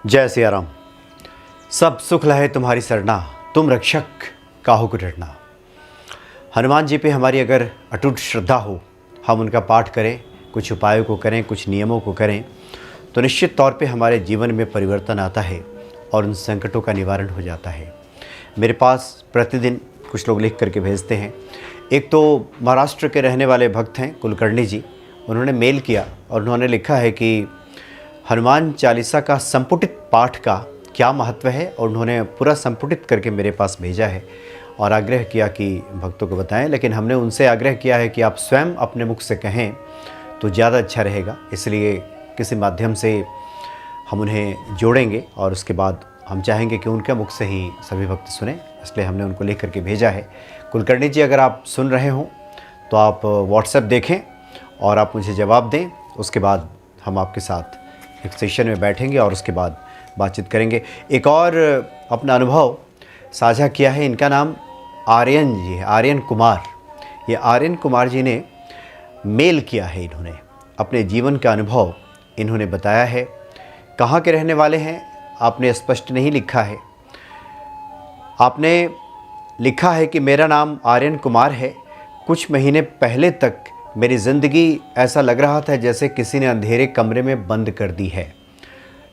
जय सिया राम। सब सुख लहे तुम्हारी सरना, तुम रक्षक काहू को डरना। हनुमान जी पे हमारी अगर अटूट श्रद्धा हो, हम उनका पाठ करें, कुछ उपायों को करें, कुछ नियमों को करें, तो निश्चित तौर पे हमारे जीवन में परिवर्तन आता है और उन संकटों का निवारण हो जाता है। मेरे पास प्रतिदिन कुछ लोग लिख करके भेजते हैं। एक तो महाराष्ट्र के रहने वाले भक्त हैं कुलकर्णी जी, उन्होंने मेल किया और उन्होंने लिखा है कि हनुमान चालीसा का संपुटित पाठ का क्या महत्व है, और उन्होंने पूरा संपुटित करके मेरे पास भेजा है और आग्रह किया कि भक्तों को बताएं। लेकिन हमने उनसे आग्रह किया है कि आप स्वयं अपने मुख से कहें तो ज़्यादा अच्छा रहेगा, इसलिए किसी माध्यम से हम उन्हें जोड़ेंगे और उसके बाद हम चाहेंगे कि उनके मुख से ही सभी भक्त सुने, इसलिए हमने उनको लिख करके भेजा है। कुलकर्णी जी, अगर आप सुन रहे हों तो आप व्हाट्सएप देखें और आप मुझे जवाब दें। उसके बाद हम आपके साथ एक सेशन में बैठेंगे और उसके बाद बातचीत करेंगे। एक और अपना अनुभव साझा किया है, इनका नाम आर्यन जी है, आर्यन कुमार। ये आर्यन कुमार जी ने मेल किया है, इन्होंने अपने जीवन का अनुभव इन्होंने बताया है। कहाँ के रहने वाले हैं आपने स्पष्ट नहीं लिखा है। आपने लिखा है कि मेरा नाम आर्यन कुमार है। कुछ महीने पहले तक मेरी ज़िंदगी ऐसा लग रहा था जैसे किसी ने अंधेरे कमरे में बंद कर दी है।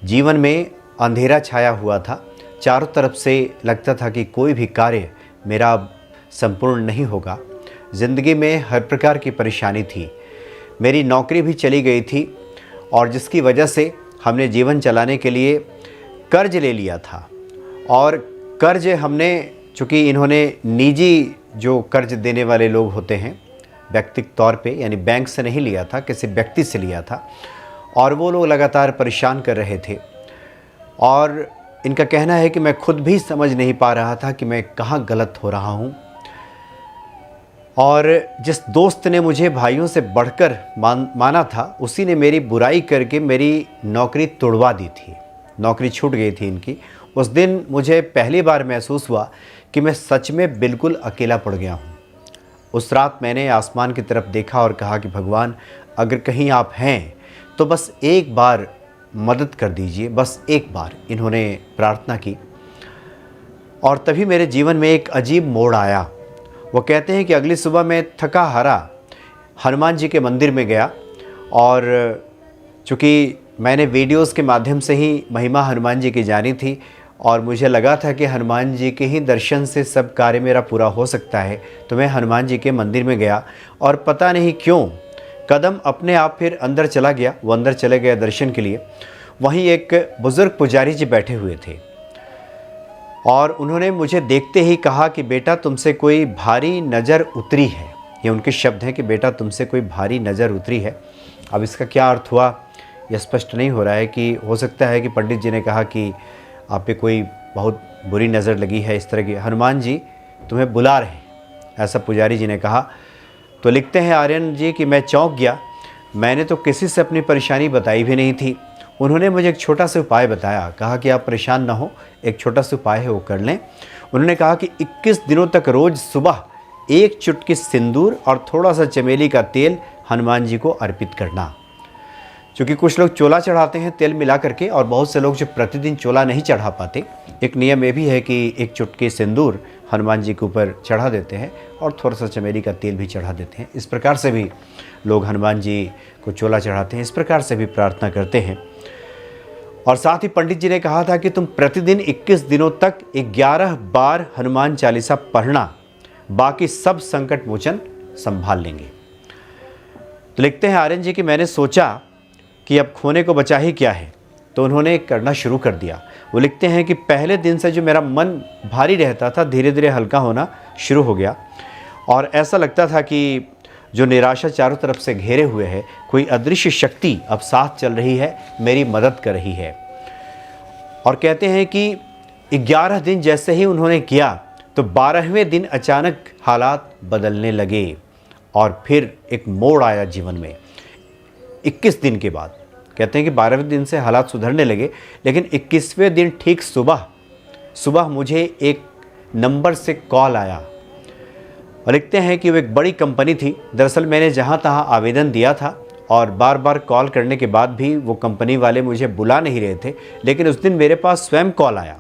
जीवन में अंधेरा छाया हुआ था, चारों तरफ से लगता था कि कोई भी कार्य मेरा अब संपूर्ण नहीं होगा। ज़िंदगी में हर प्रकार की परेशानी थी। मेरी नौकरी भी चली गई थी और जिसकी वजह से हमने जीवन चलाने के लिए कर्ज ले लिया था। और कर्ज हमने, चूँकि इन्होंने निजी जो कर्ज देने वाले लोग होते हैं व्यक्तिगत तौर पे, यानी बैंक से नहीं लिया था, किसी व्यक्ति से लिया था, और वो लोग लगातार परेशान कर रहे थे। और इनका कहना है कि मैं खुद भी समझ नहीं पा रहा था कि मैं कहाँ गलत हो रहा हूँ। और जिस दोस्त ने मुझे भाइयों से बढ़कर माना था, उसी ने मेरी बुराई करके मेरी नौकरी तोड़वा दी थी। नौकरी छूट गई थी इनकी। उस दिन मुझे पहली बार महसूस हुआ कि मैं सच में बिल्कुल अकेला पड़ गया हूँ। उस रात मैंने आसमान की तरफ देखा और कहा कि भगवान, अगर कहीं आप हैं तो बस एक बार मदद कर दीजिए, बस एक बार। इन्होंने प्रार्थना की और तभी मेरे जीवन में एक अजीब मोड़ आया। वो कहते हैं कि अगली सुबह मैं थका हारा हनुमान जी के मंदिर में गया, और चूँकि मैंने वीडियोस के माध्यम से ही महिमा हनुमान जी की जानी थी और मुझे लगा था कि हनुमान जी के ही दर्शन से सब कार्य मेरा पूरा हो सकता है, तो मैं हनुमान जी के मंदिर में गया और पता नहीं क्यों कदम अपने आप फिर अंदर चला गया। वो अंदर चले गए दर्शन के लिए। वहीं एक बुज़ुर्ग पुजारी जी बैठे हुए थे और उन्होंने मुझे देखते ही कहा कि बेटा, तुमसे कोई भारी नज़र उतरी है। ये उनके शब्द हैं कि बेटा, तुमसे कोई भारी नज़र उतरी है। अब इसका क्या अर्थ हुआ यह स्पष्ट नहीं हो रहा है। कि हो सकता है कि पंडित जी ने कहा कि आप पे कोई बहुत बुरी नज़र लगी है, इस तरह की। हनुमान जी तुम्हें बुला रहे हैं, ऐसा पुजारी जी ने कहा। तो लिखते हैं आर्यन जी कि मैं चौंक गया। मैंने तो किसी से अपनी परेशानी बताई भी नहीं थी। उन्होंने मुझे एक छोटा सा उपाय बताया, कहा कि आप परेशान ना हो, एक छोटा सा उपाय है वो कर लें। उन्होंने कहा कि 21 दिनों तक रोज़ सुबह एक चुटकी सिंदूर और थोड़ा सा चमेली का तेल हनुमान जी को अर्पित करना। क्योंकि कुछ लोग चोला चढ़ाते हैं तेल मिला करके, और बहुत से लोग जो प्रतिदिन चोला नहीं चढ़ा पाते, एक नियम ये भी है कि एक चुटकी सिंदूर हनुमान जी के ऊपर चढ़ा देते हैं और थोड़ा सा चमेली का तेल भी चढ़ा देते हैं। इस प्रकार से भी लोग हनुमान जी को चोला चढ़ाते हैं, इस प्रकार से भी प्रार्थना करते हैं। और साथ ही पंडित जी ने कहा था कि तुम प्रतिदिन 21 दिनों तक 11 बार हनुमान चालीसा पढ़ना, बाकी सब संकट मोचन संभाल लेंगे। तो लिखते हैं आर्यन जी कि मैंने सोचा कि अब खोने को बचा ही क्या है, तो उन्होंने करना शुरू कर दिया। वो लिखते हैं कि पहले दिन से जो मेरा मन भारी रहता था, धीरे धीरे हल्का होना शुरू हो गया और ऐसा लगता था कि जो निराशा चारों तरफ से घेरे हुए है, कोई अदृश्य शक्ति अब साथ चल रही है, मेरी मदद कर रही है। और कहते हैं कि 11 दिन जैसे ही उन्होंने किया तो 12वें दिन अचानक हालात बदलने लगे और फिर एक मोड़ आया जीवन में। 21 दिन के बाद कहते हैं कि 12वें दिन से हालात सुधरने लगे, लेकिन 21वें दिन ठीक सुबह मुझे एक नंबर से कॉल आया और लिखते हैं कि वो एक बड़ी कंपनी थी। दरअसल मैंने जहाँ तहाँ आवेदन दिया था और बार बार कॉल करने के बाद भी वो कंपनी वाले मुझे बुला नहीं रहे थे। लेकिन उस दिन मेरे पास स्वयं कॉल आया,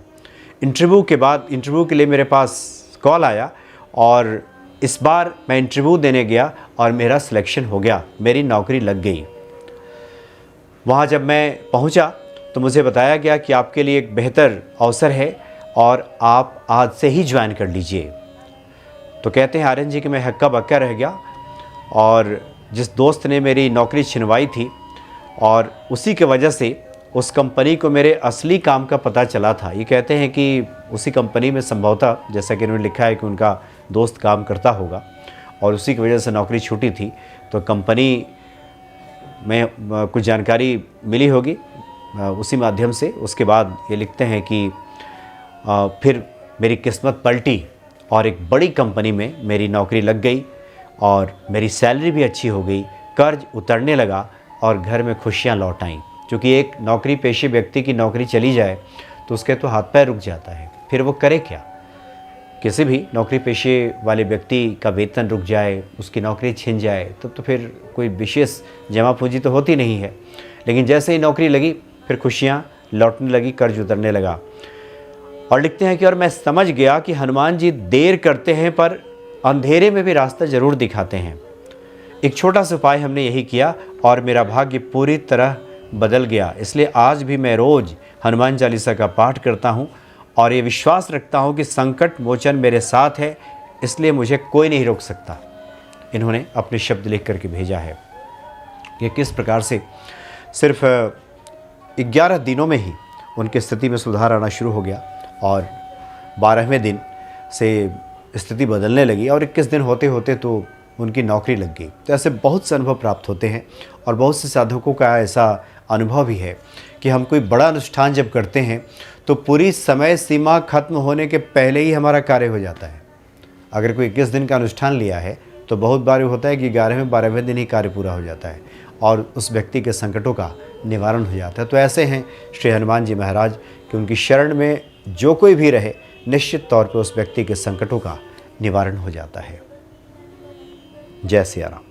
इंटरव्यू के बाद इंटरव्यू के लिए मेरे पास कॉल आया और इस बार मैं इंटरव्यू देने गया और मेरा सिलेक्शन हो गया, मेरी नौकरी लग गई। वहाँ जब मैं पहुँचा तो मुझे बताया गया कि आपके लिए एक बेहतर अवसर है और आप आज से ही ज्वाइन कर लीजिए। तो कहते हैं आर्यन जी कि मैं हक्का बक्का रह गया और जिस दोस्त ने मेरी नौकरी छिनवाई थी और उसी के वजह से उस कंपनी को मेरे असली काम का पता चला था। ये कहते हैं कि उसी कंपनी में संभवतः, जैसा कि उन्होंने लिखा है, कि उनका दोस्त काम करता होगा और उसी की वजह से नौकरी छूटी थी। तो कंपनी में कुछ जानकारी मिली होगी उसी माध्यम से। उसके बाद ये लिखते हैं कि फिर मेरी किस्मत पलटी और एक बड़ी कंपनी में मेरी नौकरी लग गई और मेरी सैलरी भी अच्छी हो गई, कर्ज उतरने लगा और घर में खुशियाँ लौट आईं। क्योंकि एक नौकरी पेशे व्यक्ति की नौकरी चली जाए तो उसके तो हाथ पैर रुक जाता है, फिर वो करे क्या। किसी भी नौकरी पेशे वाले व्यक्ति का वेतन रुक जाए, उसकी नौकरी छिन जाए, तब तो फिर कोई विशेष जमा पूंजी तो होती नहीं है। लेकिन जैसे ही नौकरी लगी फिर खुशियाँ लौटने लगी, कर्ज उतरने लगा। और लिखते हैं कि और मैं समझ गया कि हनुमान जी देर करते हैं पर अंधेरे में भी रास्ता ज़रूर दिखाते हैं। एक छोटा सा उपाय हमने यही किया और मेरा भाग्य पूरी तरह बदल गया। इसलिए आज भी मैं रोज़ हनुमान चालीसा का पाठ करता हूँ और ये विश्वास रखता हूँ कि संकट मोचन मेरे साथ है, इसलिए मुझे कोई नहीं रोक सकता। इन्होंने अपने शब्द लिख करके भेजा है। ये किस प्रकार से सिर्फ 11 दिनों में ही उनकी स्थिति में सुधार आना शुरू हो गया और 12वें दिन से स्थिति बदलने लगी और 21 दिन होते होते तो उनकी नौकरी लग गई। तो ऐसे बहुत से अनुभव प्राप्त होते हैं और बहुत से साधकों का ऐसा अनुभव भी है कि हम कोई बड़ा अनुष्ठान जब करते हैं तो पूरी समय सीमा खत्म होने के पहले ही हमारा कार्य हो जाता है। अगर कोई 21 दिन का अनुष्ठान लिया है तो बहुत बार होता है कि 11वें 12वें दिन ही कार्य पूरा हो जाता है और उस व्यक्ति के संकटों का निवारण हो जाता है। तो ऐसे हैं श्री हनुमान जी महाराज कि उनकी शरण में जो कोई भी रहे निश्चित तौर पर उस व्यक्ति के संकटों का निवारण हो जाता है। जय सिया राम।